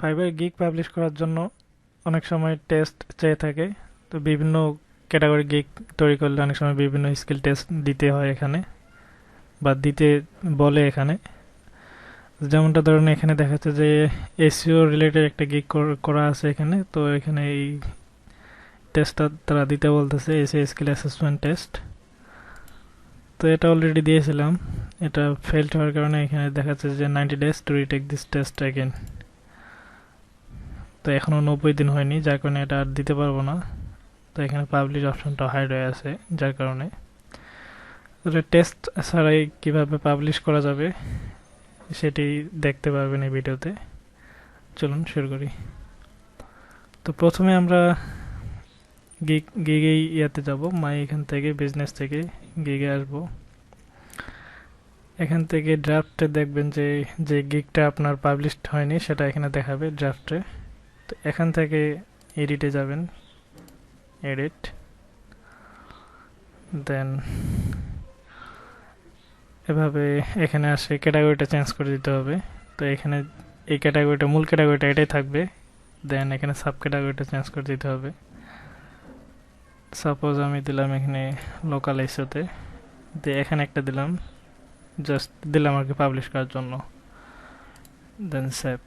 Fibre gig publish করার জন্য অনেক সময় টেস্ট চেয়ে থাকে। তো বিভিন্ন ক্যাটাগরি গিগ তৈরি করলে অনেক সময় বিভিন্ন স্কিল টেস্ট দিতে হয় এখানে, বা দিতে বলে এখানে। যেমনটা ধরুন এখানে দেখাচ্ছে যে এসইও রিলেটেড একটা গিগ করা আছে এখানে। তো এখানে এই টেস্টটা তারা দিতে বলতেছে, এসইও স্কিল অ্যাসেসমেন্ট টেস্ট। তো এটা অলরেডি দিয়েছিলাম, এটা ফেলড হওয়ার কারণে এখানে দেখাচ্ছে যে 90 days to retake this test again. তো এখনও 90 দিন হয়নি, যার কারণে এটা আর দিতে পারবো না। তো এখানে পাবলিশ অপশনটা হাইড হয়ে আছে, যার কারণে টেস্ট ছাড়াই কিভাবে পাবলিশ করা যাবে সেটি দেখতে পারবেন এই ভিডিওতে। চলুন শুরু করি। তো প্রথমে আমরা গিগে ইয়াতে যাব, মাই এখান থেকে বিজনেস থেকে গিগে আসব। এখান থেকে ড্রাফটে দেখবেন যে যে গিগটা আপনার পাবলিশড হয়নি সেটা এখানে দেখাবে ড্রাফটে। তো এখান থেকে এডিটে যাবেন, এডিট, দেন এভাবে এখানে আসে ক্যাটাগরিটা চেঞ্জ করে দিতে হবে। তো এখানে এই ক্যাটাগরিটা, মূল ক্যাটাগরিটা এটাই থাকবে। দেন এখানে সাব ক্যাটাগরিটা চেঞ্জ করে দিতে হবে। সাপোজ আমি দিলাম এখানে লোকাল এসওতে, দিয়ে এখানে একটা দিলাম, জাস্ট দিলাম আর কি পাবলিশ করার জন্য। দেন সেভ।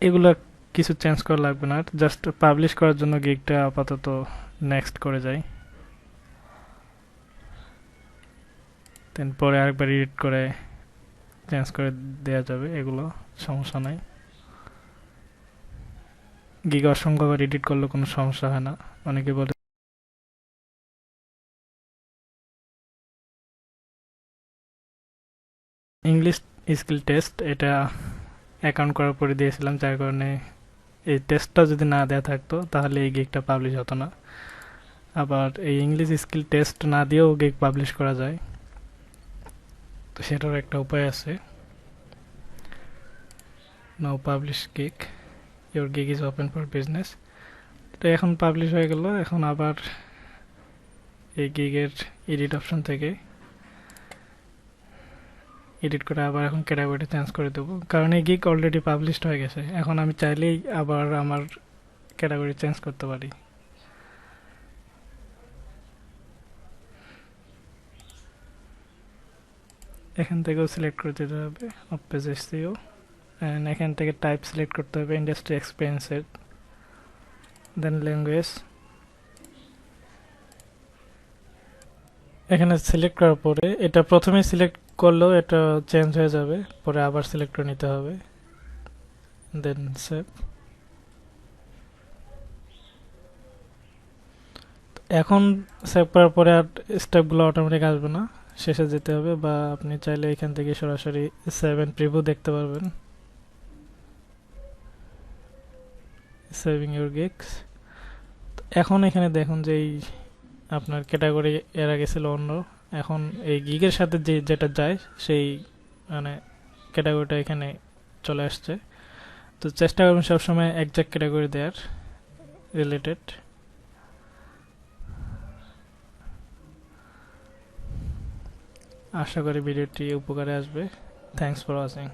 এগুলো কিছু চেঞ্জ করা লাগবে না, জাস্ট পাবলিশ করার জন্য গিগটা আপাতত নেক্সট করে যাই। দেন পরে আরেকবার এডিট করে চেঞ্জ করে দেওয়া যাবে, এগুলো সমস্যা নাই। গিগ অসংখ্যবার এডিট করলে কোনো সমস্যা হয় না। অনেকে বলে ইংলিশ স্কিল টেস্ট, এটা অ্যাকাউন্ট করার পরে দিয়েছিলাম, যার কারণে এই টেস্টটা যদি না দেওয়া থাকতো তাহলে এই গিগটা পাবলিশ হতো না। আবার এই ইংলিশ স্কিল টেস্ট না দিয়েও গিগ পাবলিশ করা যায়, তো সেটার একটা উপায় আছে। Now publish gig, your gig is open for business. তো এখন পাবলিশ হয়ে গেল। এখন আবার এই গিগের এডিট অপশন থেকে এডিট করে আবার এখন ক্যাটাগরিটা চেঞ্জ করে দেবো, কারণ এই গিগ অলরেডি পাবলিশড হয়ে গেছে। এখন আমি চাইলেই আবার আমার ক্যাটাগরি চেঞ্জ করতে পারি। এখান থেকেও সিলেক্ট করে দিতে হবে অফ পেজ এসইও, অ্যান্ড এখান থেকে টাইপ সিলেক্ট করতে হবে ইন্ডাস্ট্রি এক্সপিরিয়েন্সের, দেন ল্যাঙ্গুয়েজ। এখানে সিলেক্ট করার পরে এটা প্রথমে সিলেক্ট করলেও এটা চেঞ্জ হয়ে যাবে, পরে আবার সিলেক্ট করে নিতে হবে, দেন সেভ। এখন সেভ করার পরে আর স্টেপগুলো অটোমেটিক আসবে না, শেষে যেতে হবে, বা আপনি চাইলে এখান থেকে সরাসরি সেভ এন্ড প্রিভিউ দেখতে পারবেন। Saving your gigs. এখন এখানে দেখুন যে এই আপনার ক্যাটাগরি এর আগে ছিল অন্য, এখন এই গিগের সাথে যেটা যায় সেই মানে ক্যাটাগরিটা এখানে চলে আসছে। তো চেষ্টা করবেন সবসময় একজ্যাক্ট ক্যাটাগরি দেওয়ার রিলেটেড। আশা করি ভিডিওটি উপকারে আসবে। Thanks for watching.